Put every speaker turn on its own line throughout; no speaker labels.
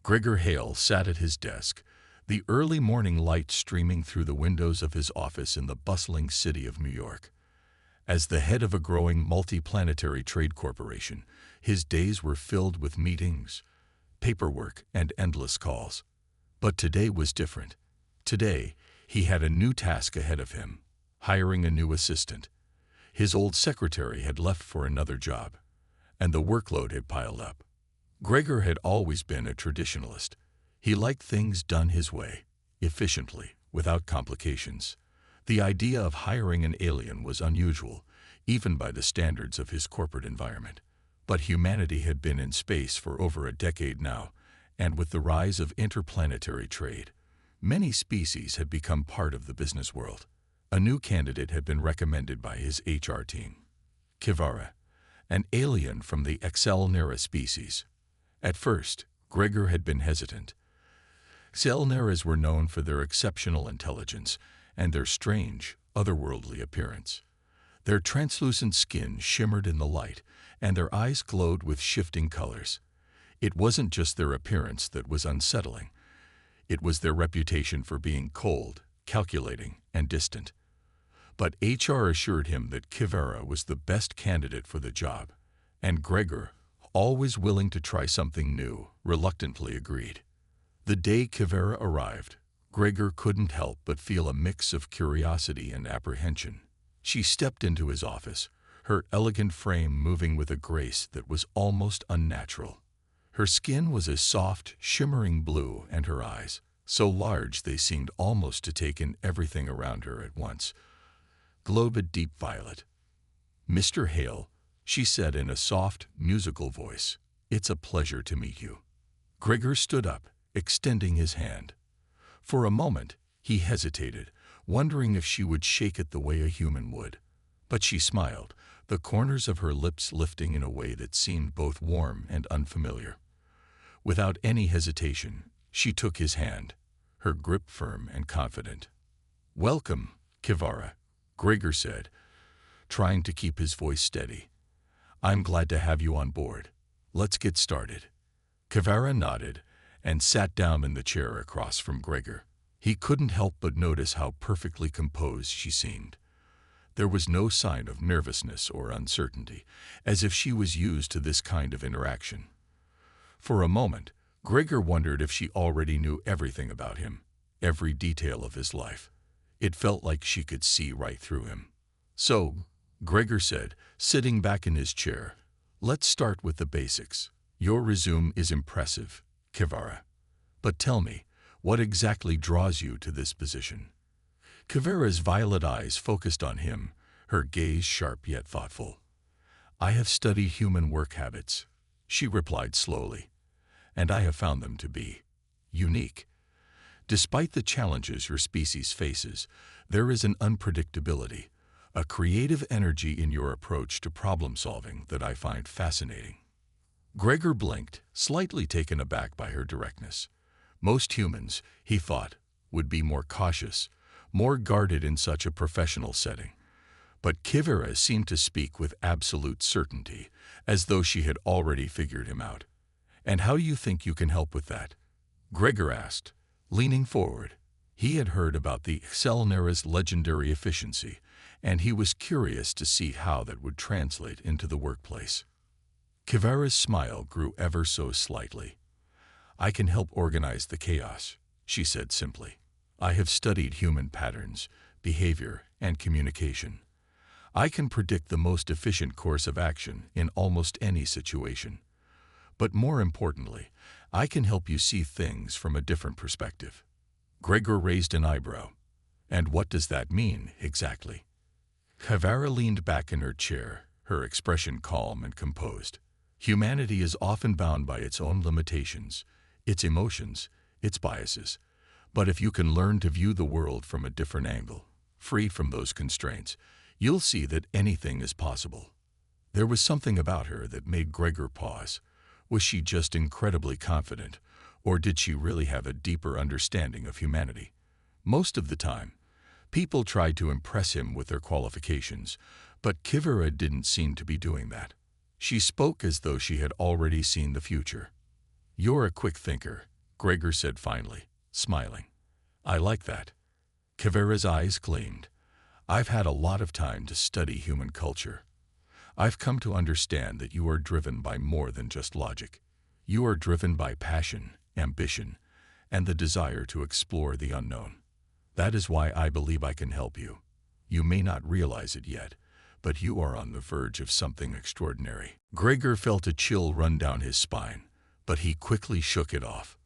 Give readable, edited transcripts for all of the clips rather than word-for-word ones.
Gregor Hale sat at his desk, the early morning light streaming through the windows of his office in the bustling city of New York. As the head of a growing multi-planetary trade corporation, his days were filled with meetings, paperwork, and endless calls. But today was different. Today, he had a new task ahead of him, hiring a new assistant. His old secretary had left for another job, and the workload had piled up. Gregor had always been a traditionalist. He liked things done his way, efficiently, without complications. The idea of hiring an alien was unusual, even by the standards of his corporate environment. But humanity had been in space for over a decade now, and with the rise of interplanetary trade, many species had become part of the business world. A new candidate had been recommended by his HR team. Kivara, an alien from the Excelnera species. At first, Gregor had been hesitant. Excelneras were known for their exceptional intelligence and their strange, otherworldly appearance. Their translucent skin shimmered in the light, and their eyes glowed with shifting colors. It wasn't just their appearance that was unsettling. It was their reputation for being cold, calculating, and distant. But HR assured him that Kivara was the best candidate for the job, and Gregor, always willing to try something new, reluctantly agreed. The day Kivara arrived, Gregor couldn't help but feel a mix of curiosity and apprehension. She stepped into his office, her elegant frame moving with a grace that was almost unnatural. Her skin was a soft, shimmering blue, and her eyes, so large they seemed almost to take in everything around her at once, glowed a deep violet. "Mr. Hale," she said in a soft, musical voice, "it's a pleasure to meet you." Gregor stood up, extending his hand. For a moment, he hesitated, wondering if she would shake it the way a human would. But she smiled, the corners of her lips lifting in a way that seemed both warm and unfamiliar. Without any hesitation, she took his hand, her grip firm and confident. "Welcome, Kivara," Gregor said, trying to keep his voice steady. "I'm glad to have you on board. Let's get started." Kivara nodded and sat down in the chair across from Gregor. He couldn't help but notice how perfectly composed she seemed. There was no sign of nervousness or uncertainty, as if she was used to this kind of interaction. For a moment, Gregor wondered if she already knew everything about him, every detail of his life. It felt like she could see right through him. "So," Gregor said, sitting back in his chair, "let's start with the basics. Your resume is impressive, Kivara. But tell me, what exactly draws you to this position?" Kivara's violet eyes focused on him, her gaze sharp yet thoughtful. "I have studied human work habits," she replied slowly, "and I have found them to be unique. Despite the challenges your species faces, there is an unpredictability, a creative energy in your approach to problem solving that I find fascinating." Gregor blinked, slightly taken aback by her directness. Most humans, he thought, would be more cautious, more guarded in such a professional setting. But Kivara seemed to speak with absolute certainty, as though she had already figured him out. "And how do you think you can help with that?" Gregor asked, leaning forward. He had heard about the Excelnera's legendary efficiency, and he was curious to see how that would translate into the workplace. Kivara's smile grew ever so slightly. "I can help organize the chaos," she said simply. "I have studied human patterns, behavior, and communication. I can predict the most efficient course of action in almost any situation. But more importantly, I can help you see things from a different perspective." Gregor raised an eyebrow. "And what does that mean, exactly?" Kivara leaned back in her chair, her expression calm and composed. "Humanity is often bound by its own limitations, its emotions, its biases. But if you can learn to view the world from a different angle, free from those constraints, you'll see that anything is possible." There was something about her that made Gregor pause. Was she just incredibly confident, or did she really have a deeper understanding of humanity? Most of the time, people tried to impress him with their qualifications, but Kivara didn't seem to be doing that. She spoke as though she had already seen the future. "You're a quick thinker," Gregor said finally, smiling. I like that. Kivara's eyes gleamed. I've had a lot of time to study human culture. I've come to understand that you are driven by more than just logic. You are driven by passion, ambition, and the desire to explore the unknown. That is why I believe I can help you. You may not realize it yet, but you are on the verge of something extraordinary. Gregor felt a chill run down his spine, but he quickly shook it off.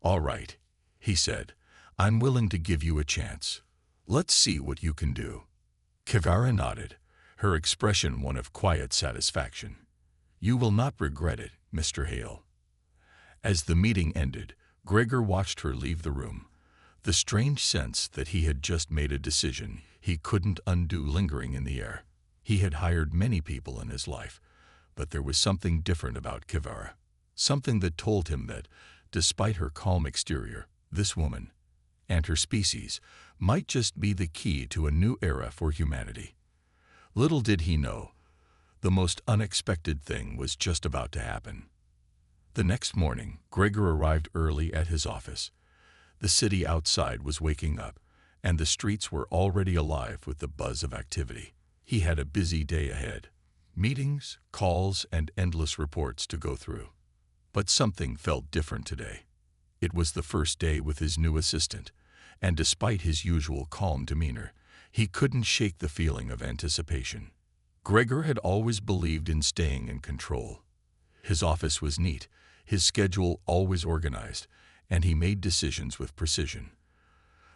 All right, he said, I'm willing to give you a chance. Let's see what you can do. Kivara nodded, her expression one of quiet satisfaction. You will not regret it, Mr. Hale. As the meeting ended, Gregor watched her leave the room, the strange sense that he had just made a decision he couldn't undo lingering in the air. He had hired many people in his life, but there was something different about Kivara, something that told him that, despite her calm exterior, this woman, and her species, might just be the key to a new era for humanity. Little did he know, the most unexpected thing was just about to happen. The next morning, Gregor arrived early at his office. The city outside was waking up, and the streets were already alive with the buzz of activity. He had a busy day ahead. Meetings, calls, and endless reports to go through. But something felt different today. It was the first day with his new assistant, and despite his usual calm demeanor, he couldn't shake the feeling of anticipation. Gregor had always believed in staying in control. His office was neat, his schedule always organized, and he made decisions with precision.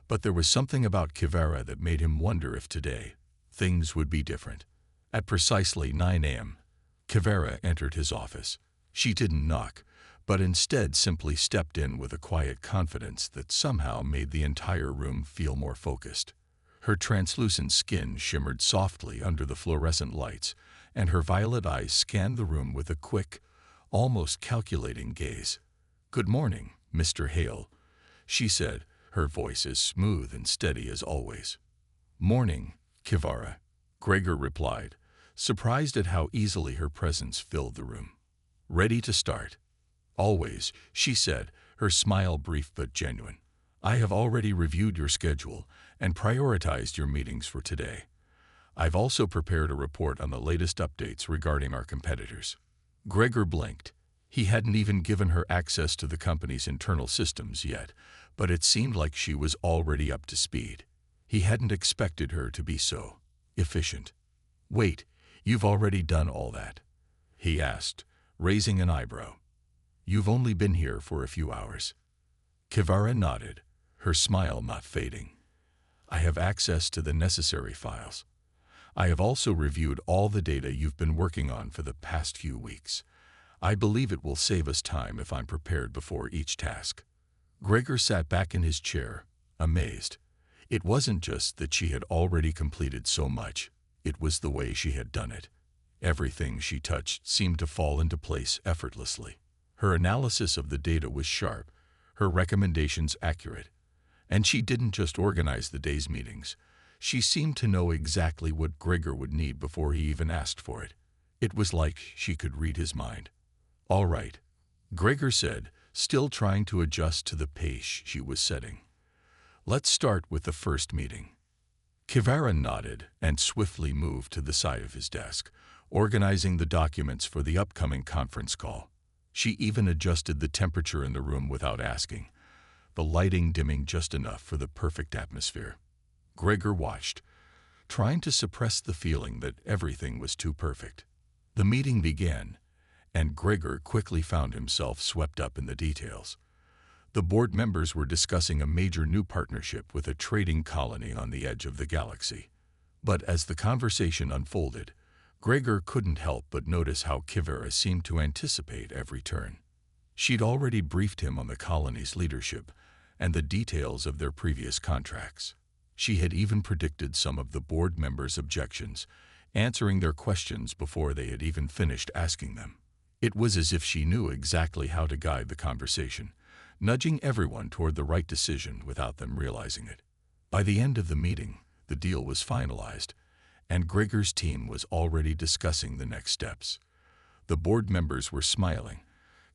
But there was something about Kivara that made him wonder if today, things would be different. At precisely 9 a.m., Kivara entered his office. She didn't knock, but instead simply stepped in with a quiet confidence that somehow made the entire room feel more focused. Her translucent skin shimmered softly under the fluorescent lights, and her violet eyes scanned the room with a quick, almost calculating gaze. "Good morning, Mr. Hale," she said, her voice as smooth and steady as always. "Morning, Kivara," Gregor replied, surprised at how easily her presence filled the room. "Ready to start?" "Always," she said, her smile brief but genuine. "I have already reviewed your schedule and prioritized your meetings for today. I've also prepared a report on the latest updates regarding our competitors." Gregor blinked. He hadn't even given her access to the company's internal systems yet, but it seemed like she was already up to speed. He hadn't expected her to be so efficient. "Wait, you've already done all that?" he asked, raising an eyebrow. "You've only been here for a few hours." Kivara nodded, her smile not fading. "I have access to the necessary files. I have also reviewed all the data you've been working on for the past few weeks. I believe it will save us time if I'm prepared before each task." Gregor sat back in his chair, amazed. It wasn't just that she had already completed so much, it was the way she had done it. Everything she touched seemed to fall into place effortlessly. Her analysis of the data was sharp, her recommendations accurate. And she didn't just organize the day's meetings. She seemed to know exactly what Gregor would need before he even asked for it. It was like she could read his mind. "All right," Gregor said, still trying to adjust to the pace she was setting. "Let's start with the first meeting." Kivara nodded and swiftly moved to the side of his desk, organizing the documents for the upcoming conference call. She even adjusted the temperature in the room without asking, the lighting dimming just enough for the perfect atmosphere. Gregor watched, trying to suppress the feeling that everything was too perfect. The meeting began, and Gregor quickly found himself swept up in the details. The board members were discussing a major new partnership with a trading colony on the edge of the galaxy. But as the conversation unfolded, Gregor couldn't help but notice how Kivara seemed to anticipate every turn. She'd already briefed him on the colony's leadership and the details of their previous contracts. She had even predicted some of the board members' objections, answering their questions before they had even finished asking them. It was as if she knew exactly how to guide the conversation, nudging everyone toward the right decision without them realizing it. By the end of the meeting, the deal was finalized, and Gregor's team was already discussing the next steps. The board members were smiling,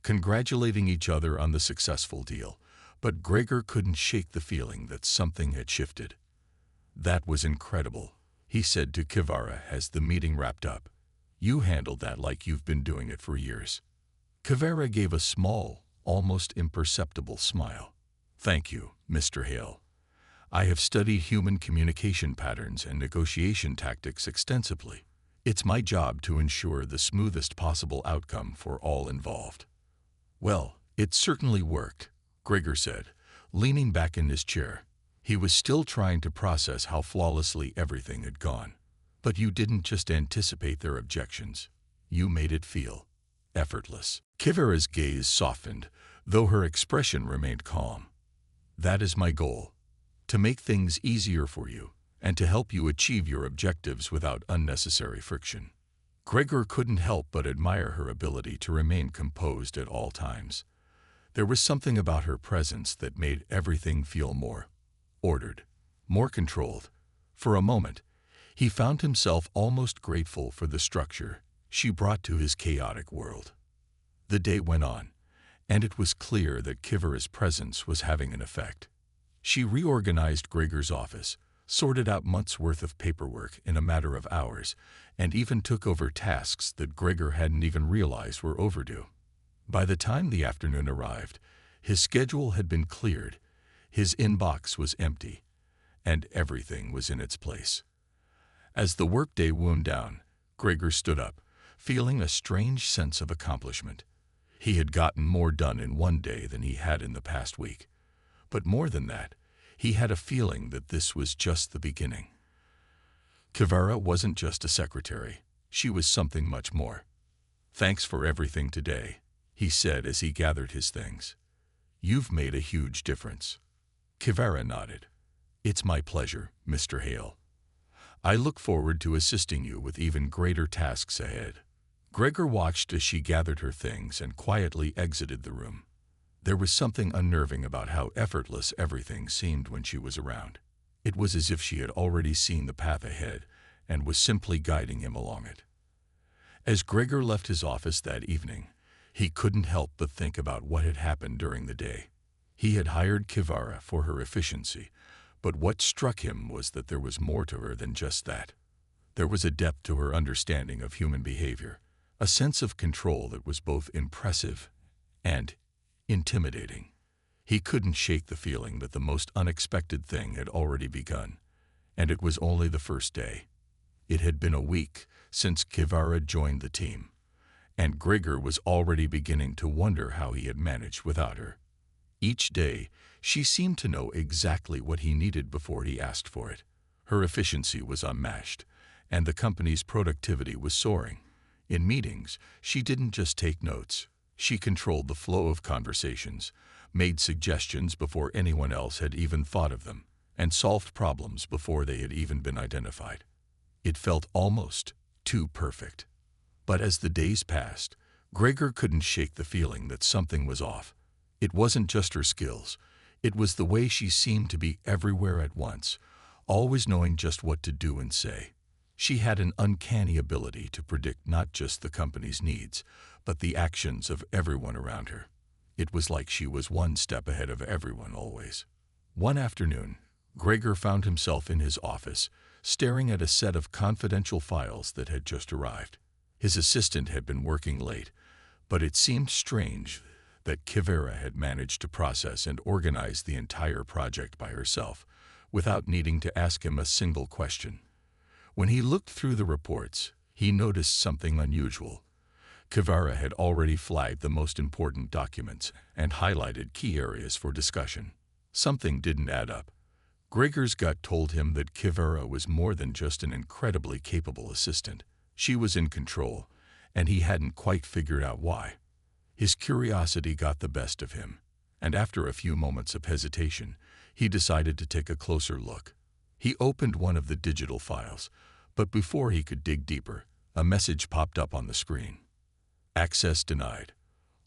congratulating each other on the successful deal, But Gregor couldn't shake the feeling that something had shifted. "That was incredible," he said to Kivara as the meeting wrapped up. "You handled that like you've been doing it for years." Kivara gave a small, almost imperceptible smile. "Thank you, Mr. Hale. I have studied human communication patterns and negotiation tactics extensively. It's my job to ensure the smoothest possible outcome for all involved." "Well, it certainly worked," Gregor said, leaning back in his chair. He was still trying to process how flawlessly everything had gone. "But you didn't just anticipate their objections. You made it feel effortless." Kivara's gaze softened, though her expression remained calm. "That is my goal, to make things easier for you and to help you achieve your objectives without unnecessary friction." Gregor couldn't help but admire her ability to remain composed at all times. There was something about her presence that made everything feel more ordered, more controlled. For a moment, he found himself almost grateful for the structure she brought to his chaotic world. The day went on, and it was clear that Kivara's presence was having an effect. She reorganized Gregor's office, sorted out months' worth of paperwork in a matter of hours, and even took over tasks that Gregor hadn't even realized were overdue. By the time the afternoon arrived, his schedule had been cleared, his inbox was empty, and everything was in its place. As the workday wound down, Gregor stood up, feeling a strange sense of accomplishment. He had gotten more done in one day than he had in the past week. But more than that, he had a feeling that this was just the beginning. Kivara wasn't just a secretary. She was something much more. "Thanks for everything today," he said as he gathered his things. "You've made a huge difference." Kivara nodded. "It's my pleasure, Mr. Hale. I look forward to assisting you with even greater tasks ahead." Gregor watched as she gathered her things and quietly exited the room. There was something unnerving about how effortless everything seemed when she was around. It was as if she had already seen the path ahead and was simply guiding him along it. As Gregor left his office that evening, he couldn't help but think about what had happened during the day. He had hired Kivara for her efficiency, but what struck him was that there was more to her than just that. There was a depth to her understanding of human behavior, a sense of control that was both impressive and intimidating. He couldn't shake the feeling that the most unexpected thing had already begun, and it was only the first day. It had been a week since Kivara joined the team, and Gregor was already beginning to wonder how he had managed without her. Each day, she seemed to know exactly what he needed before he asked for it. Her efficiency was unmatched, and the company's productivity was soaring. In meetings, she didn't just take notes. She controlled the flow of conversations, made suggestions before anyone else had even thought of them, and solved problems before they had even been identified. It felt almost too perfect. But as the days passed, Gregor couldn't shake the feeling that something was off. It wasn't just her skills. It was the way she seemed to be everywhere at once, always knowing just what to do and say. She had an uncanny ability to predict not just the company's needs, but the actions of everyone around her. It was like she was one step ahead of everyone always. One afternoon, Gregor found himself in his office, staring at a set of confidential files that had just arrived. His assistant had been working late, but it seemed strange that Kivara had managed to process and organize the entire project by herself, without needing to ask him a single question. When he looked through the reports, he noticed something unusual. Kivara had already flagged the most important documents and highlighted key areas for discussion. Something didn't add up. Gregor's gut told him that Kivara was more than just an incredibly capable assistant. She was in control, and he hadn't quite figured out why. His curiosity got the best of him, and after a few moments of hesitation, he decided to take a closer look. He opened one of the digital files, but before he could dig deeper, a message popped up on the screen. "Access denied.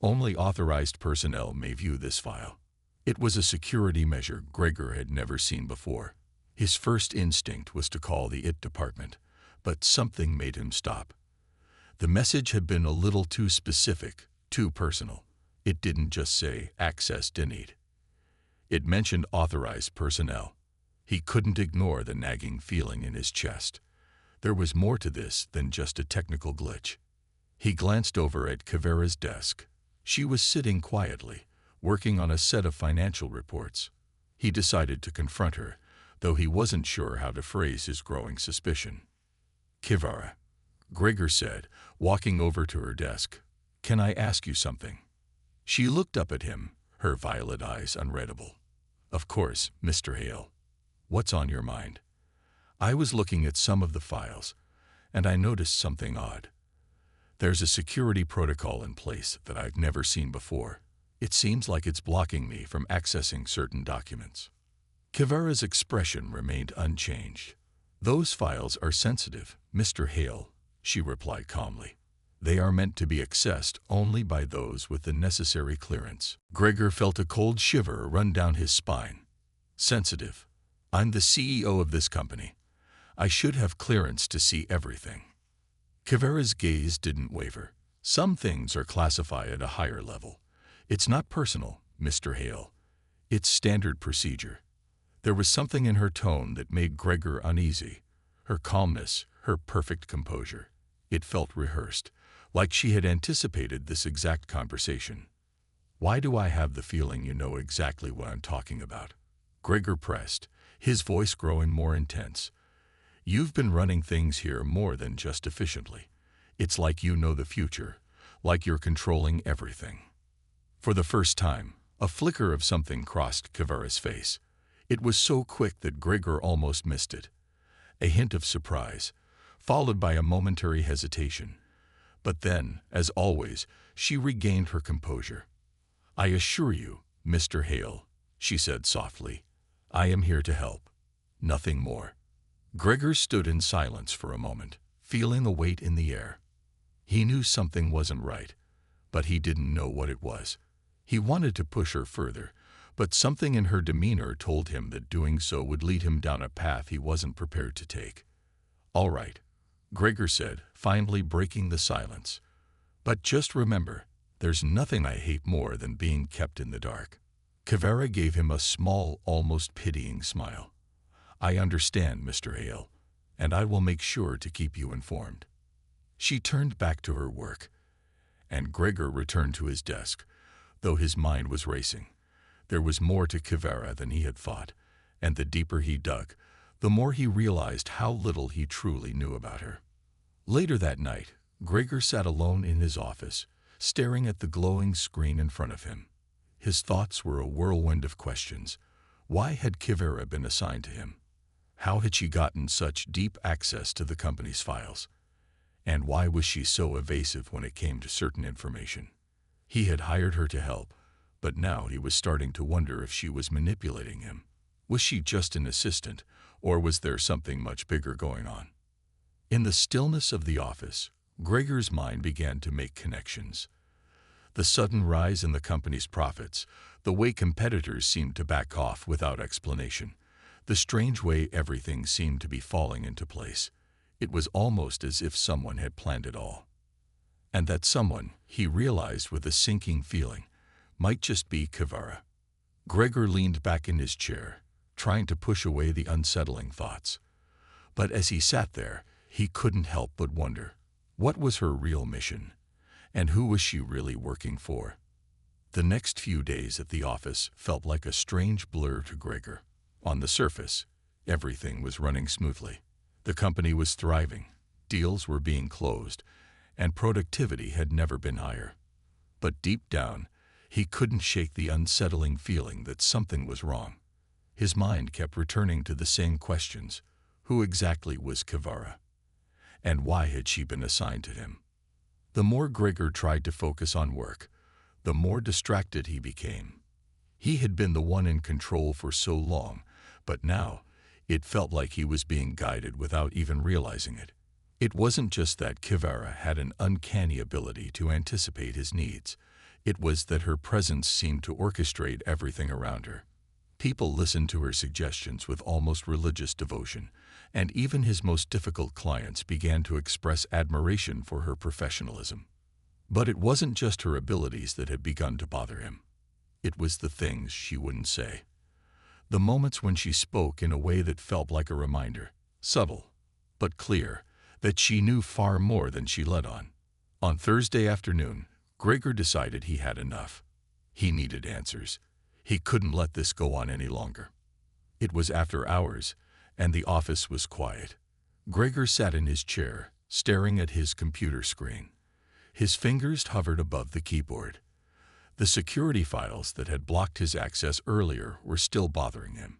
Only authorized personnel may view this file." It was a security measure Gregor had never seen before. His first instinct was to call the IT department, but something made him stop. The message had been a little too specific, too personal. It didn't just say, "Access denied." It mentioned authorized personnel. He couldn't ignore the nagging feeling in his chest. There was more to this than just a technical glitch. He glanced over at Kivera's desk. She was sitting quietly, working on a set of financial reports. He decided to confront her, though he wasn't sure how to phrase his growing suspicion. "Kivera," Gregor said, walking over to her desk, "can I ask you something?" She looked up at him, her violet eyes unreadable. "Of course, Mr. Hale. What's on your mind?" "I was looking at some of the files, and I noticed something odd. There's a security protocol in place that I've never seen before. It seems like it's blocking me from accessing certain documents." Kivera's expression remained unchanged. "Those files are sensitive, Mr. Hale," she replied calmly. "They are meant to be accessed only by those with the necessary clearance." Gregor felt a cold shiver run down his spine. "Sensitive? I'm the CEO of this company. I should have clearance to see everything." Kivera's gaze didn't waver. "Some things are classified at a higher level. It's not personal, Mr. Hale. It's standard procedure." There was something in her tone that made Gregor uneasy. Her calmness, her perfect composure. It felt rehearsed, like she had anticipated this exact conversation. "Why do I have the feeling you know exactly what I'm talking about?" Gregor pressed, his voice growing more intense. "You've been running things here more than just efficiently. It's like you know the future, like you're controlling everything." For the first time, a flicker of something crossed Kivera's face. It was so quick that Gregor almost missed it. A hint of surprise, followed by a momentary hesitation. But then, as always, she regained her composure. "I assure you, Mr. Hale," she said softly, "I am here to help. Nothing more." Gregor stood in silence for a moment, feeling the weight in the air. He knew something wasn't right, but he didn't know what it was. He wanted to push her further, but something in her demeanor told him that doing so would lead him down a path he wasn't prepared to take. "All right," Gregor said, finally breaking the silence. "But just remember, there's nothing I hate more than being kept in the dark." Kivera gave him a small, almost pitying smile. "I understand, Mr. Hale, and I will make sure to keep you informed." She turned back to her work, and Gregor returned to his desk, though his mind was racing. There was more to Kivera than he had thought, and the deeper he dug, the more he realized how little he truly knew about her. Later that night, Gregor sat alone in his office, staring at the glowing screen in front of him. His thoughts were a whirlwind of questions. Why had Kivera been assigned to him? How had she gotten such deep access to the company's files? And why was she so evasive when it came to certain information? He had hired her to help, but now he was starting to wonder if she was manipulating him. Was she just an assistant, or was there something much bigger going on? In the stillness of the office, Gregor's mind began to make connections. The sudden rise in the company's profits, the way competitors seemed to back off without explanation, the strange way everything seemed to be falling into place. It was almost as if someone had planned it all. And that someone, he realized with a sinking feeling, might just be Kivera. Gregor leaned back in his chair, trying to push away the unsettling thoughts. But as he sat there, he couldn't help but wonder, what was her real mission? And who was she really working for? The next few days at the office felt like a strange blur to Gregor. On the surface, everything was running smoothly. The company was thriving, deals were being closed, and productivity had never been higher. But deep down, he couldn't shake the unsettling feeling that something was wrong. His mind kept returning to the same questions. Who exactly was Kivera? And why had she been assigned to him? The more Gregor tried to focus on work, the more distracted he became. He had been the one in control for so long, but now it felt like he was being guided without even realizing it. It wasn't just that Kivera had an uncanny ability to anticipate his needs. It was that her presence seemed to orchestrate everything around her. People listened to her suggestions with almost religious devotion, and even his most difficult clients began to express admiration for her professionalism. But it wasn't just her abilities that had begun to bother him. It was the things she wouldn't say. The moments when she spoke in a way that felt like a reminder, subtle, but clear, that she knew far more than she let on. On Thursday afternoon, Gregor decided he had enough. He needed answers. He couldn't let this go on any longer. It was after hours, and the office was quiet. Gregor sat in his chair, staring at his computer screen. His fingers hovered above the keyboard. The security files that had blocked his access earlier were still bothering him.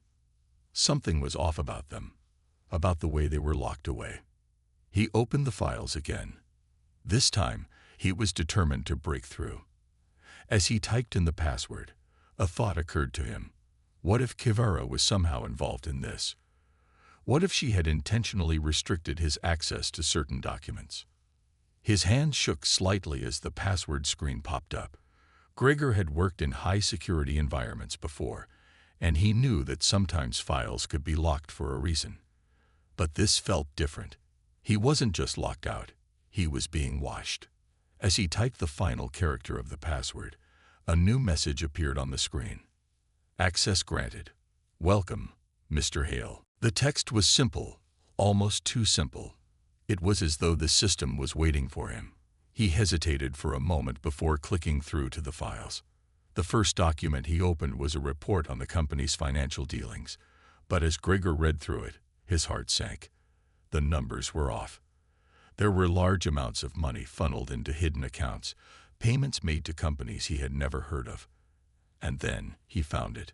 Something was off about them, about the way they were locked away. He opened the files again. This time, he was determined to break through. As he typed in the password, a thought occurred to him. What if Kivara was somehow involved in this? What if she had intentionally restricted his access to certain documents? His hand shook slightly as the password screen popped up. Gregor had worked in high-security environments before, and he knew that sometimes files could be locked for a reason. But this felt different. He wasn't just locked out, he was being watched. As he typed the final character of the password, a new message appeared on the screen. Access granted. Welcome, Mr. Hale. The text was simple, almost too simple. It was as though the system was waiting for him. He hesitated for a moment before clicking through to the files. The first document he opened was a report on the company's financial dealings, but as Gregor read through it, his heart sank. The numbers were off. There were large amounts of money funneled into hidden accounts, payments made to companies he had never heard of. And then he found it.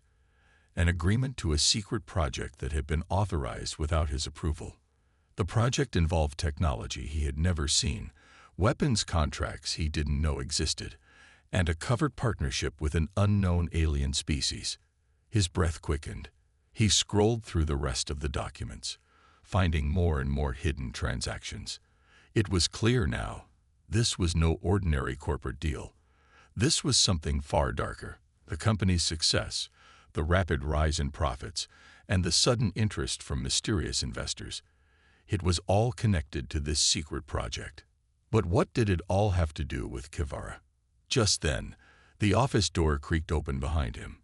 An agreement to a secret project that had been authorized without his approval. The project involved technology he had never seen, weapons contracts he didn't know existed, and a covered partnership with an unknown alien species. His breath quickened. He scrolled through the rest of the documents, finding more and more hidden transactions. It was clear now, this was no ordinary corporate deal. This was something far darker. The company's success, the rapid rise in profits, and the sudden interest from mysterious investors. It was all connected to this secret project. But what did it all have to do with Kivara? Just then, the office door creaked open behind him.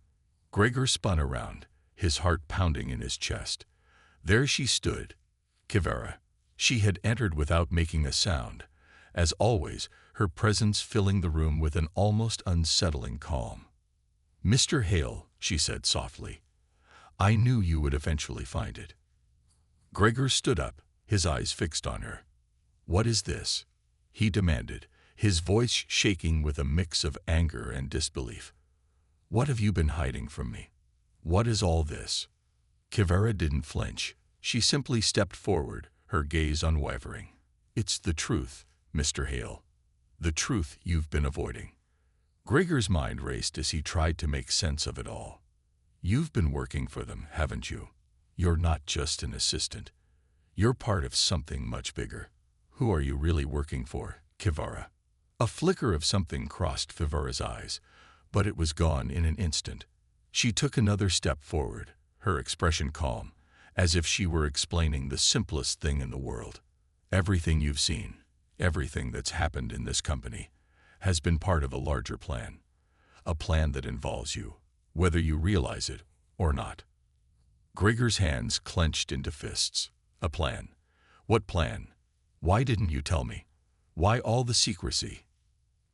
Gregor spun around, his heart pounding in his chest. There she stood, Kivara. She had entered without making a sound. As always, her presence filling the room with an almost unsettling calm. Mr. Hale, she said softly, I knew you would eventually find it. Gregor stood up, his eyes fixed on her. What is this? He demanded, his voice shaking with a mix of anger and disbelief. What have you been hiding from me? What is all this? Kivara didn't flinch. She simply stepped forward, her gaze unwavering. It's the truth, Mr. Hale. The truth you've been avoiding. Gregor's mind raced as he tried to make sense of it all. You've been working for them, haven't you? You're not just an assistant. You're part of something much bigger. Who are you really working for, Kivara? A flicker of something crossed Kivara's eyes, but it was gone in an instant. She took another step forward, her expression calm, as if she were explaining the simplest thing in the world. Everything you've seen, everything that's happened in this company, has been part of a larger plan. A plan that involves you, whether you realize it or not. Gregor's hands clenched into fists. A plan. What plan? Why didn't you tell me? Why all the secrecy?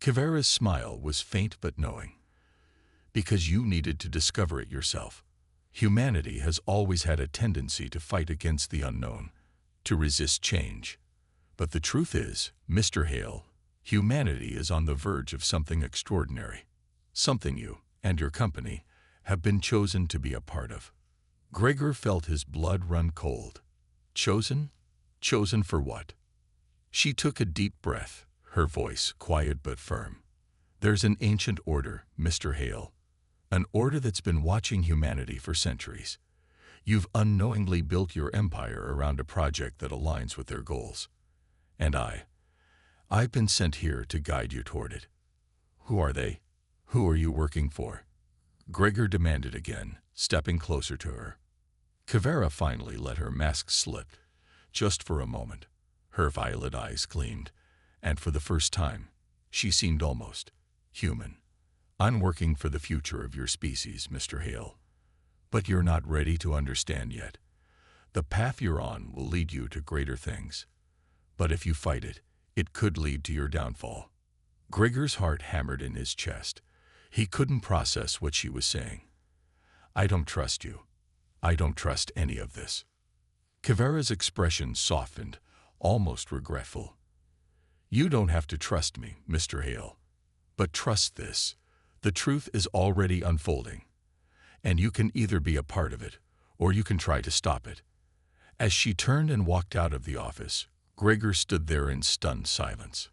Kivara's smile was faint but knowing. Because you needed to discover it yourself. Humanity has always had a tendency to fight against the unknown, to resist change. But the truth is, Mr. Hale, humanity is on the verge of something extraordinary. Something you, and your company, have been chosen to be a part of. Gregor felt his blood run cold. Chosen? Chosen for what? She took a deep breath, her voice quiet but firm. There's an ancient order, Mr. Hale. An order that's been watching humanity for centuries. You've unknowingly built your empire around a project that aligns with their goals. And I've been sent here to guide you toward it. Who are they? Who are you working for? Gregor demanded again, stepping closer to her. Kivara finally let her mask slip, just for a moment. Her violet eyes gleamed, and for the first time, she seemed almost human. I'm working for the future of your species, Mr. Hale. But you're not ready to understand yet. The path you're on will lead you to greater things. But if you fight it, it could lead to your downfall. Gregor's heart hammered in his chest. He couldn't process what she was saying. I don't trust you. I don't trust any of this. Kivara's expression softened, almost regretful. You don't have to trust me, Mr. Hale. But trust this. The truth is already unfolding. And you can either be a part of it, or you can try to stop it. As she turned and walked out of the office, Gregor stood there in stunned silence.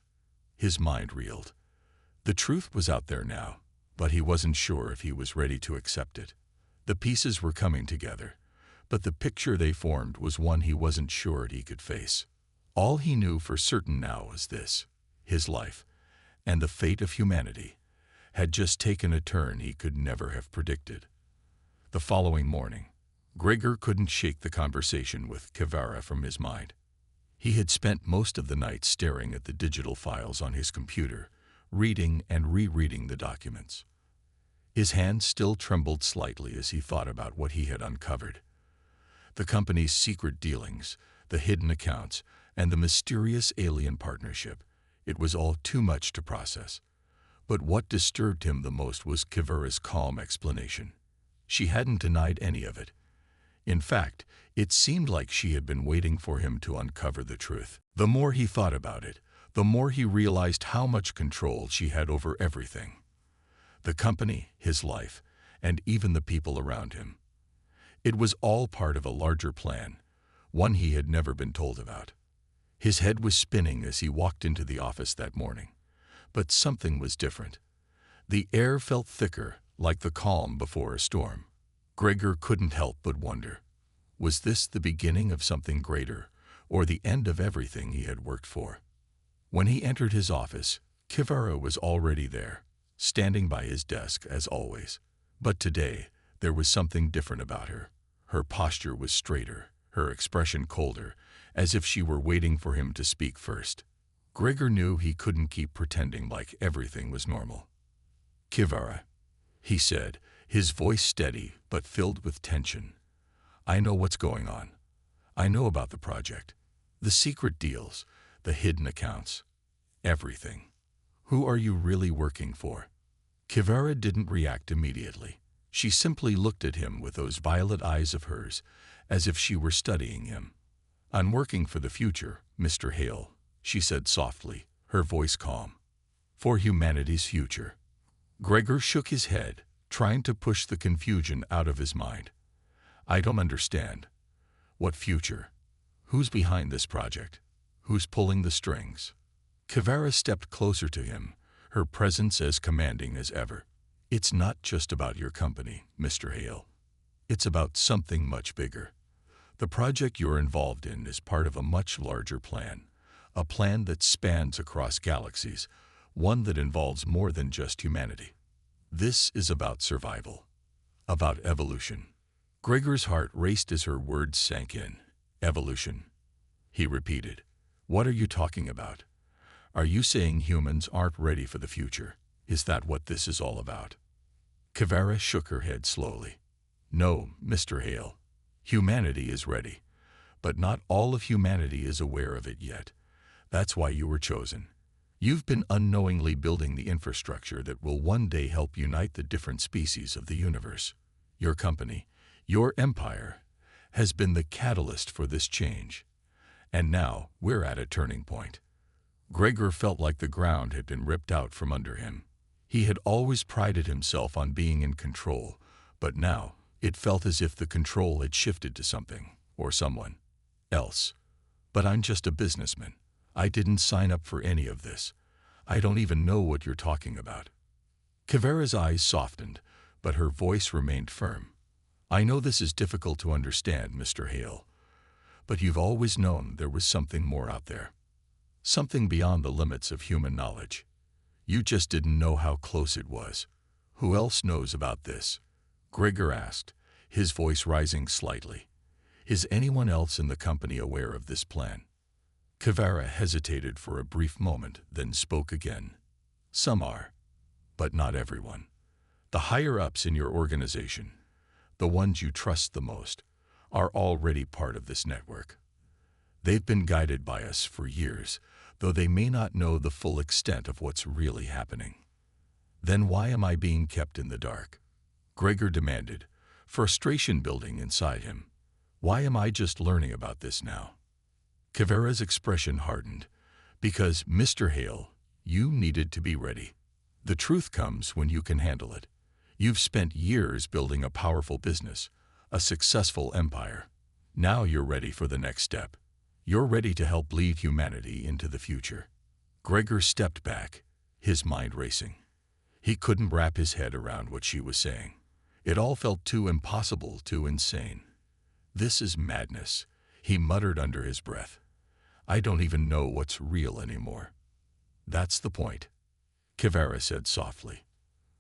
His mind reeled. The truth was out there now, but he wasn't sure if he was ready to accept it. The pieces were coming together, but the picture they formed was one he wasn't sure he could face. All he knew for certain now was this: his life, and the fate of humanity, had just taken a turn he could never have predicted. The following morning, Gregor couldn't shake the conversation with Kivara from his mind. He had spent most of the night staring at the digital files on his computer, reading and rereading the documents. His hands still trembled slightly as he thought about what he had uncovered. The company's secret dealings, the hidden accounts, and the mysterious alien partnership. It was all too much to process. But what disturbed him the most was Kivara's calm explanation. She hadn't denied any of it. In fact, it seemed like she had been waiting for him to uncover the truth. The more he thought about it, the more he realized how much control she had over everything. The company, his life, and even the people around him. It was all part of a larger plan, one he had never been told about. His head was spinning as he walked into the office that morning. But something was different. The air felt thicker, like the calm before a storm. Gregor couldn't help but wonder, was this the beginning of something greater, or the end of everything he had worked for? When he entered his office, Kivara was already there, standing by his desk as always. But today, there was something different about her. Her posture was straighter, her expression colder, as if she were waiting for him to speak first. Gregor knew he couldn't keep pretending like everything was normal. Kivara, he said, his voice steady but filled with tension. I know what's going on. I know about the project, the secret deals, the hidden accounts, everything. Who are you really working for? Kivara didn't react immediately. She simply looked at him with those violet eyes of hers, as if she were studying him. I'm working for the future, Mr. Hale, she said softly, her voice calm. For humanity's future. Gregor shook his head, trying to push the confusion out of his mind. I don't understand. What future? Who's behind this project? Who's pulling the strings? Kivara stepped closer to him, her presence as commanding as ever. It's not just about your company, Mr. Hale. It's about something much bigger. The project you're involved in is part of a much larger plan, a plan that spans across galaxies, one that involves more than just humanity. This is about survival, about evolution. Gregor's heart raced as her words sank in. Evolution, he repeated. What are you talking about? Are you saying humans aren't ready for the future? Is that what this is all about? Kivara shook her head slowly. No, Mr. Hale. Humanity is ready, but not all of humanity is aware of it yet. That's why you were chosen. You've been unknowingly building the infrastructure that will one day help unite the different species of the universe. Your company, your empire, has been the catalyst for this change. And now we're at a turning point. Gregor felt like the ground had been ripped out from under him. He had always prided himself on being in control, but now it felt as if the control had shifted to something or someone else. But I'm just a businessman. I didn't sign up for any of this. I don't even know what you're talking about. Kivara's eyes softened, but her voice remained firm. I know this is difficult to understand, Mr. Hale, but you've always known there was something more out there. Something beyond the limits of human knowledge. You just didn't know how close it was. Who else knows about this? Gregor asked, his voice rising slightly. Is anyone else in the company aware of this plan? Kivara hesitated for a brief moment, then spoke again. Some are, but not everyone. The higher-ups in your organization, the ones you trust the most, are already part of this network. They've been guided by us for years, though they may not know the full extent of what's really happening. Then why am I being kept in the dark? Gregor demanded, frustration building inside him. Why am I just learning about this now? Kivera's expression hardened. Because, Mr. Hale, you needed to be ready. The truth comes when you can handle it. You've spent years building a powerful business, a successful empire. Now you're ready for the next step. You're ready to help lead humanity into the future. Gregor stepped back, his mind racing. He couldn't wrap his head around what she was saying. It all felt too impossible, too insane. This is madness, he muttered under his breath. I don't even know what's real anymore. That's the point, Kivera said softly.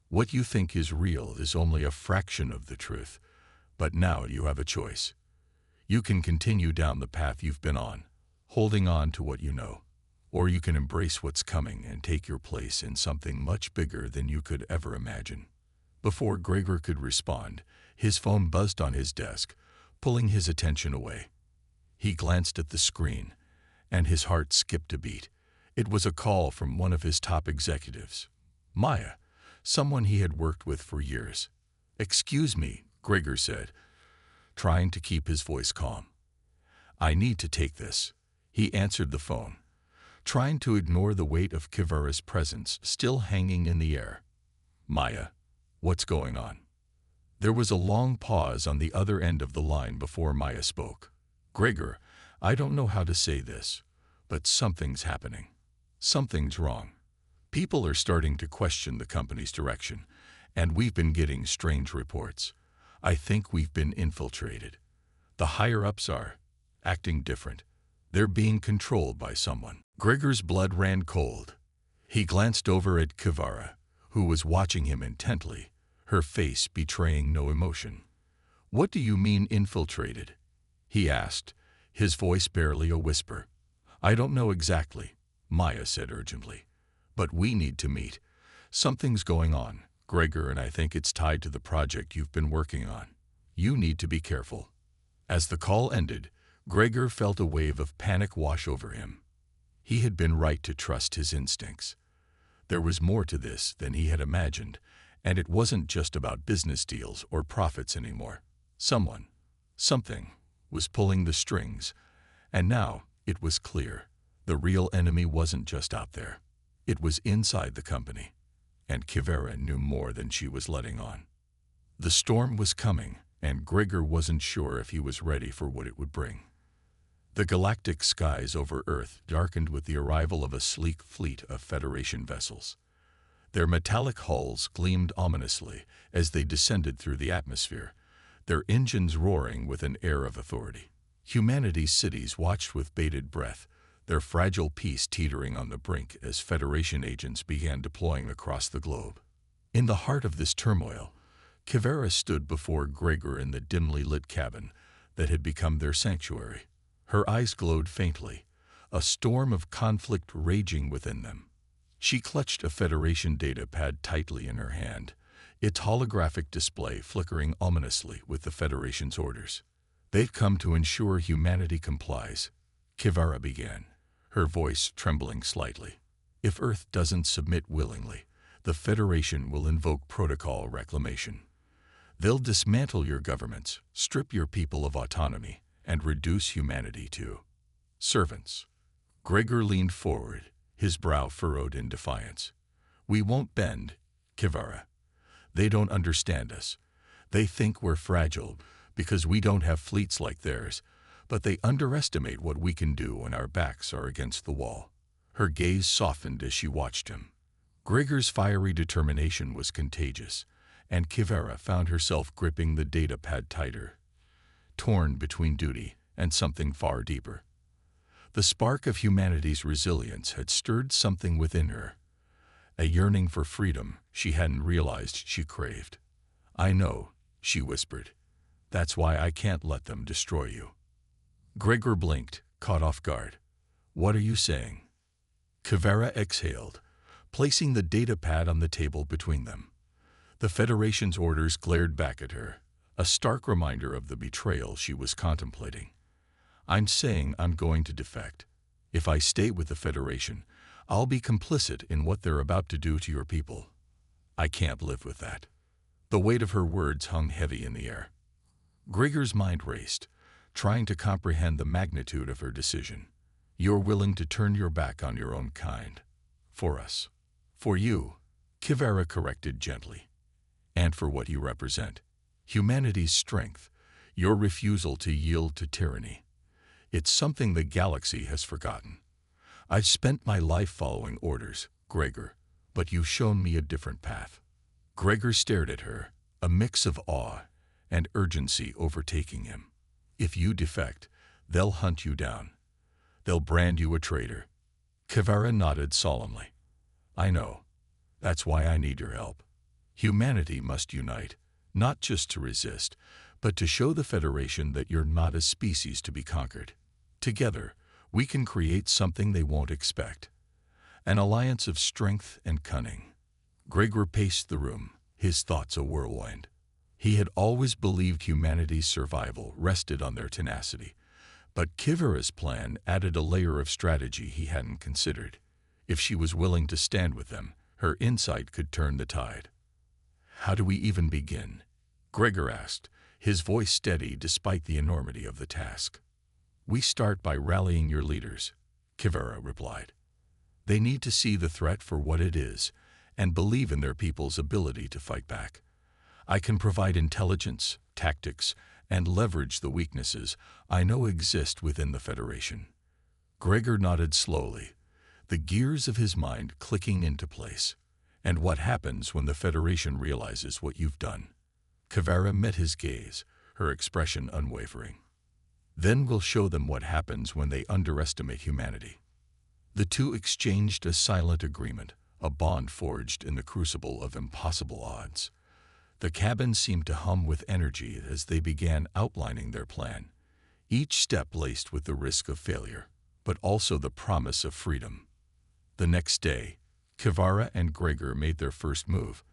What you think is real is only a fraction of the truth, but now you have a choice. You can continue down the path you've been on, holding on to what you know, or you can embrace what's coming and take your place in something much bigger than you could ever imagine. Before Gregor could respond, his phone buzzed on his desk, pulling his attention away. He glanced at the screen, and his heart skipped a beat. It was a call from one of his top executives. Maya, someone he had worked with for years. Excuse me, Gregor said, trying to keep his voice calm. I need to take this. He answered the phone, trying to ignore the weight of Kivera's presence still hanging in the air. Maya, what's going on? There was a long pause on the other end of the line before Maya spoke. Gregor, I don't know how to say this, but something's happening. Something's wrong. People are starting to question the company's direction, and we've been getting strange reports. I think we've been infiltrated. The higher-ups are acting different. They're being controlled by someone. Gregor's blood ran cold. He glanced over at Kivera, who was watching him intently, her face betraying no emotion. What do you mean infiltrated? He asked, his voice barely a whisper. I don't know exactly, Maya said urgently. But we need to meet. Something's going on, Gregor, and I think it's tied to the project you've been working on. You need to be careful. As the call ended, Gregor felt a wave of panic wash over him. He had been right to trust his instincts. There was more to this than he had imagined, and it wasn't just about business deals or profits anymore. Something, was pulling the strings, and now it was clear. The real enemy wasn't just out there. It was inside the company, and Kivera knew more than she was letting on. The storm was coming, and Gregor wasn't sure if he was ready for what it would bring. The galactic skies over Earth darkened with the arrival of a sleek fleet of Federation vessels. Their metallic hulls gleamed ominously as they descended through the atmosphere, their engines roaring with an air of authority. Humanity's cities watched with bated breath, their fragile peace teetering on the brink as Federation agents began deploying across the globe. In the heart of this turmoil, Kivera stood before Gregor in the dimly lit cabin that had become their sanctuary. Her eyes glowed faintly, a storm of conflict raging within them. She clutched a Federation data pad tightly in her hand, its holographic display flickering ominously with the Federation's orders. They've come to ensure humanity complies, Kivera began, her voice trembling slightly. If Earth doesn't submit willingly, the Federation will invoke protocol reclamation. They'll dismantle your governments, strip your people of autonomy, and reduce humanity to servants. Gregor leaned forward, his brow furrowed in defiance. We won't bend, Kivera. They don't understand us. They think we're fragile because we don't have fleets like theirs, but they underestimate what we can do when our backs are against the wall. Her gaze softened as she watched him. Gregor's fiery determination was contagious, and Kivera found herself gripping the data pad tighter, torn between duty and something far deeper. The spark of humanity's resilience had stirred something within her, a yearning for freedom she hadn't realized she craved. I know, she whispered. That's why I can't let them destroy you. Gregor blinked, caught off guard. What are you saying? Kivera exhaled, placing the data pad on the table between them. The Federation's orders glared back at her, a stark reminder of the betrayal she was contemplating. "I'm saying I'm going to defect. If I stay with the Federation, I'll be complicit in what they're about to do to your people. I can't live with that." The weight of her words hung heavy in the air. Gregor's mind raced, trying to comprehend the magnitude of her decision. "You're willing to turn your back on your own kind. For us. For you," Kivara corrected gently. "And for what you represent. Humanity's strength, your refusal to yield to tyranny. It's something the galaxy has forgotten. I've spent my life following orders, Gregor, but you've shown me a different path." Gregor stared at her, a mix of awe and urgency overtaking him. "If you defect, they'll hunt you down. They'll brand you a traitor." Kivara nodded solemnly. "I know. That's why I need your help. Humanity must unite, not just to resist, but to show the Federation that you're not a species to be conquered. Together, we can create something they won't expect. An alliance of strength and cunning." Gregor paced the room, his thoughts a whirlwind. He had always believed humanity's survival rested on their tenacity, but Kivara's plan added a layer of strategy he hadn't considered. If she was willing to stand with them, her insight could turn the tide. "How do we even begin?" Gregor asked, his voice steady despite the enormity of the task. "We start by rallying your leaders," Kivara replied. "They need to see the threat for what it is and believe in their people's ability to fight back. I can provide intelligence, tactics, and leverage the weaknesses I know exist within the Federation." Gregor nodded slowly, the gears of his mind clicking into place. "And what happens when the Federation realizes what you've done?" Kivara met his gaze, her expression unwavering. "Then we'll show them what happens when they underestimate humanity." The two exchanged a silent agreement, a bond forged in the crucible of impossible odds. The cabin seemed to hum with energy as they began outlining their plan, each step laced with the risk of failure, but also the promise of freedom. The next day, Kivara and Gregor made their first move.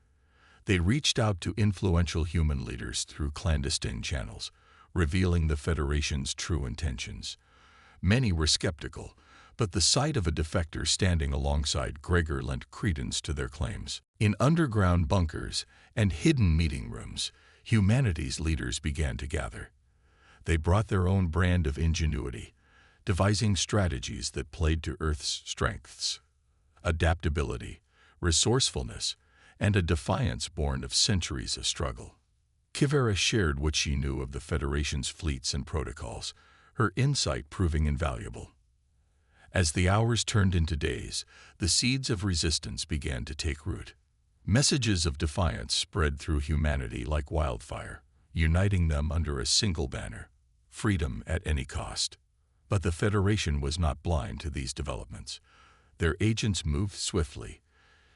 They reached out to influential human leaders through clandestine channels, revealing the Federation's true intentions. Many were skeptical, but the sight of a defector standing alongside Gregor lent credence to their claims. In underground bunkers and hidden meeting rooms, humanity's leaders began to gather. They brought their own brand of ingenuity, devising strategies that played to Earth's strengths: adaptability, resourcefulness, and a defiance born of centuries of struggle. Kivara shared what she knew of the Federation's fleets and protocols, her insight proving invaluable. As the hours turned into days, the seeds of resistance began to take root. Messages of defiance spread through humanity like wildfire, uniting them under a single banner: freedom at any cost. But the Federation was not blind to these developments. Their agents moved swiftly,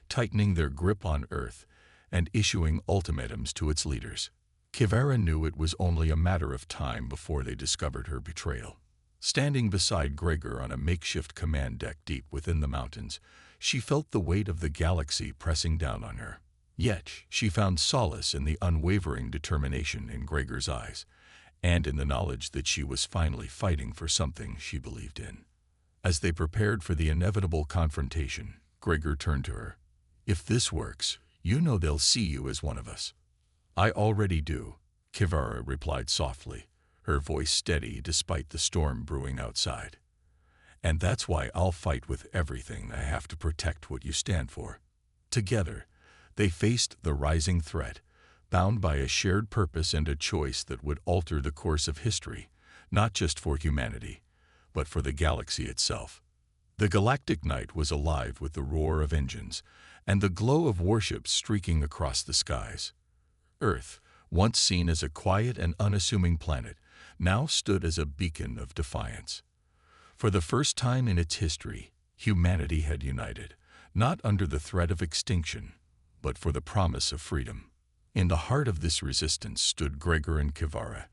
tightening their grip on Earth and issuing ultimatums to its leaders. Kivara knew it was only a matter of time before they discovered her betrayal. Standing beside Gregor on a makeshift command deck deep within the mountains, she felt the weight of the galaxy pressing down on her. Yet she found solace in the unwavering determination in Gregor's eyes, and in the knowledge that she was finally fighting for something she believed in. As they prepared for the inevitable confrontation, Gregor turned to her. "If this works, you know they'll see you as one of us." "I already do," Kivara replied softly, her voice steady despite the storm brewing outside. "And that's why I'll fight with everything I have to protect what you stand for." Together, they faced the rising threat, bound by a shared purpose and a choice that would alter the course of history, not just for humanity, but for the galaxy itself. The galactic night was alive with the roar of engines and the glow of warships streaking across the skies. Earth, once seen as a quiet and unassuming planet, now stood as a beacon of defiance. For the first time in its history, humanity had united, not under the threat of extinction, but for the promise of freedom. In the heart of this resistance stood Gregor and Kivara,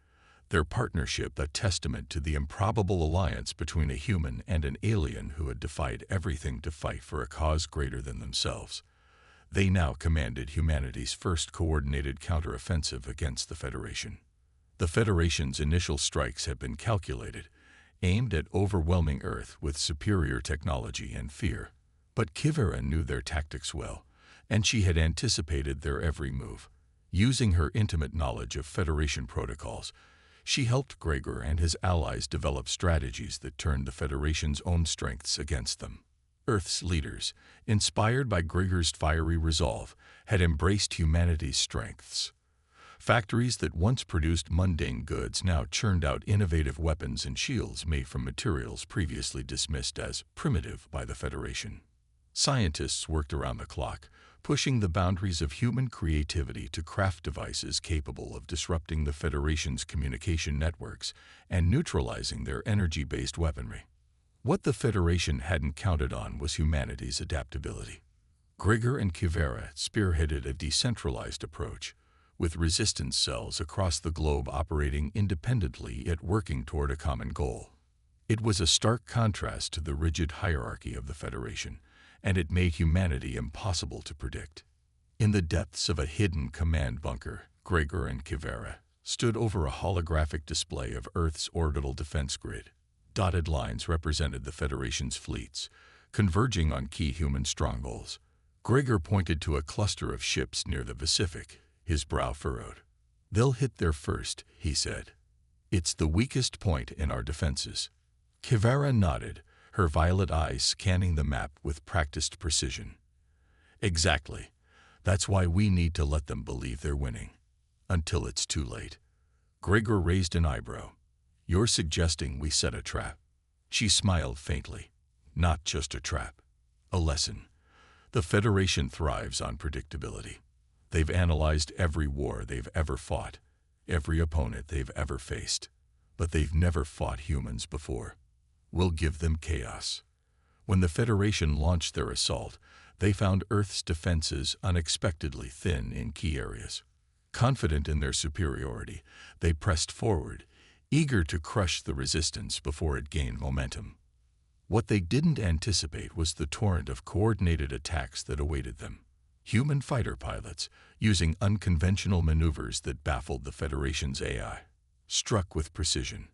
their partnership a testament to the improbable alliance between a human and an alien who had defied everything to fight for a cause greater than themselves. They now commanded humanity's first coordinated counteroffensive against the Federation. The Federation's initial strikes had been calculated, aimed at overwhelming Earth with superior technology and fear. But Kivera knew their tactics well, and she had anticipated their every move. Using her intimate knowledge of Federation protocols, she helped Gregor and his allies develop strategies that turned the Federation's own strengths against them. Earth's leaders, inspired by Gregor's fiery resolve, had embraced humanity's strengths. Factories that once produced mundane goods now churned out innovative weapons and shields made from materials previously dismissed as primitive by the Federation. Scientists worked around the clock, pushing the boundaries of human creativity to craft devices capable of disrupting the Federation's communication networks and neutralizing their energy-based weaponry. What the Federation hadn't counted on was humanity's adaptability. Gregor and Kivera spearheaded a decentralized approach, with resistance cells across the globe operating independently yet working toward a common goal. It was a stark contrast to the rigid hierarchy of the Federation, and it made humanity impossible to predict. In the depths of a hidden command bunker, Gregor and Kivera stood over a holographic display of Earth's orbital defense grid. Dotted lines represented the Federation's fleets, converging on key human strongholds. Gregor pointed to a cluster of ships near the Pacific, his brow furrowed. "They'll hit there first," he said. "It's the weakest point in our defenses." Kivera nodded, her violet eyes scanning the map with practiced precision. "Exactly. That's why we need to let them believe they're winning. Until it's too late." Gregor raised an eyebrow. "You're suggesting we set a trap?" She smiled faintly. "Not just a trap. A lesson. The Federation thrives on predictability. They've analyzed every war they've ever fought, every opponent they've ever faced. But they've never fought humans before. We'll give them chaos." When the Federation launched their assault, they found Earth's defenses unexpectedly thin in key areas. Confident in their superiority, they pressed forward, eager to crush the resistance before it gained momentum. What they didn't anticipate was the torrent of coordinated attacks that awaited them. Human fighter pilots, using unconventional maneuvers that baffled the Federation's AI, struck with precision.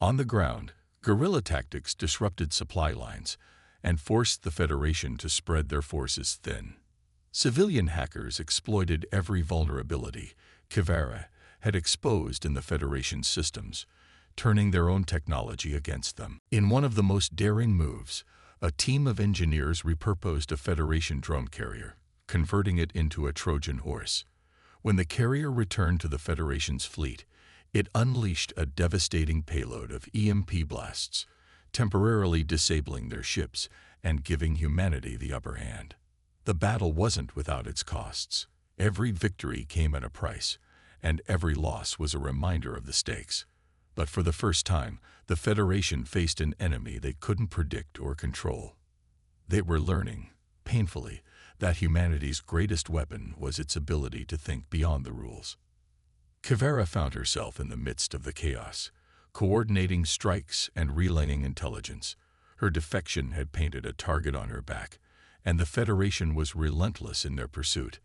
On the ground, guerrilla tactics disrupted supply lines and forced the Federation to spread their forces thin. Civilian hackers exploited every vulnerability Kivera had exposed in the Federation's systems, turning their own technology against them. In one of the most daring moves, a team of engineers repurposed a Federation drone carrier, converting it into a Trojan horse. When the carrier returned to the Federation's fleet, it unleashed a devastating payload of EMP blasts, temporarily disabling their ships and giving humanity the upper hand. The battle wasn't without its costs. Every victory came at a price, and every loss was a reminder of the stakes. But for the first time, the Federation faced an enemy they couldn't predict or control. They were learning, painfully, that humanity's greatest weapon was its ability to think beyond the rules. Kivera found herself in the midst of the chaos, coordinating strikes and relaying intelligence. Her defection had painted a target on her back, and the Federation was relentless in their pursuit.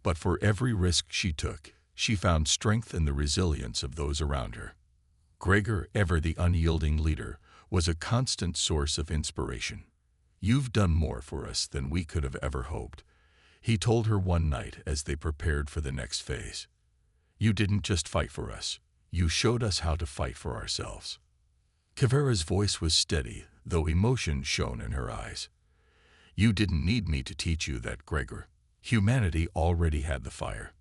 But for every risk she took, she found strength in the resilience of those around her. Gregor, ever the unyielding leader, was a constant source of inspiration. "You've done more for us than we could have ever hoped," he told her one night as they prepared for the next phase. "You didn't just fight for us. You showed us how to fight for ourselves." Kivera's voice was steady, though emotion shone in her eyes. "You didn't need me to teach you that, Gregor. Humanity already had the fire.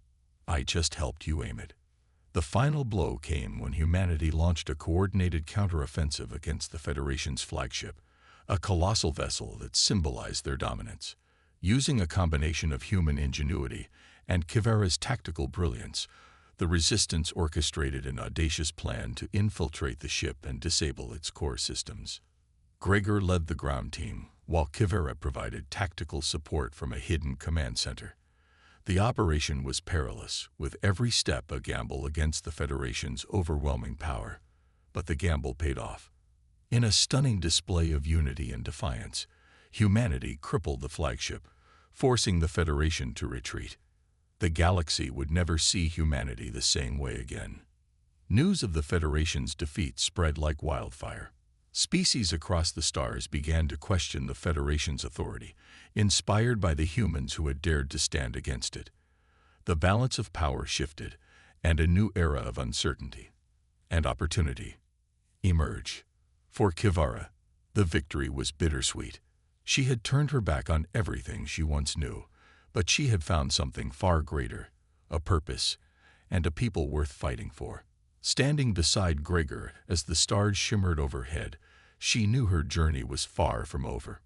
I just helped you aim it." The final blow came when humanity launched a coordinated counteroffensive against the Federation's flagship, a colossal vessel that symbolized their dominance. Using a combination of human ingenuity and Kivera's tactical brilliance, the resistance orchestrated an audacious plan to infiltrate the ship and disable its core systems. Gregor led the ground team, while Kivera provided tactical support from a hidden command center. The operation was perilous, with every step a gamble against the Federation's overwhelming power. But the gamble paid off. In a stunning display of unity and defiance, humanity crippled the flagship, forcing the Federation to retreat. The galaxy would never see humanity the same way again. News of the Federation's defeat spread like wildfire. Species across the stars began to question the Federation's authority, inspired by the humans who had dared to stand against it. The balance of power shifted, and a new era of uncertainty and opportunity emerged. For Kivara, the victory was bittersweet. She had turned her back on everything she once knew, but she had found something far greater, a purpose, and a people worth fighting for. Standing beside Gregor as the stars shimmered overhead, she knew her journey was far from over.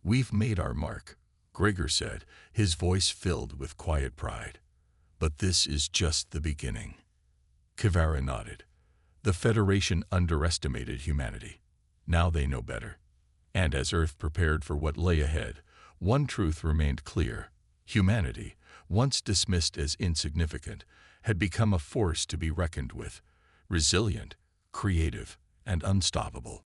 "We've made our mark," Gregor said, his voice filled with quiet pride. "But this is just the beginning." Kivara nodded. The Federation underestimated humanity. Now they know better. And as Earth prepared for what lay ahead, one truth remained clear. Humanity, once dismissed as insignificant, had become a force to be reckoned with, resilient, creative, and unstoppable.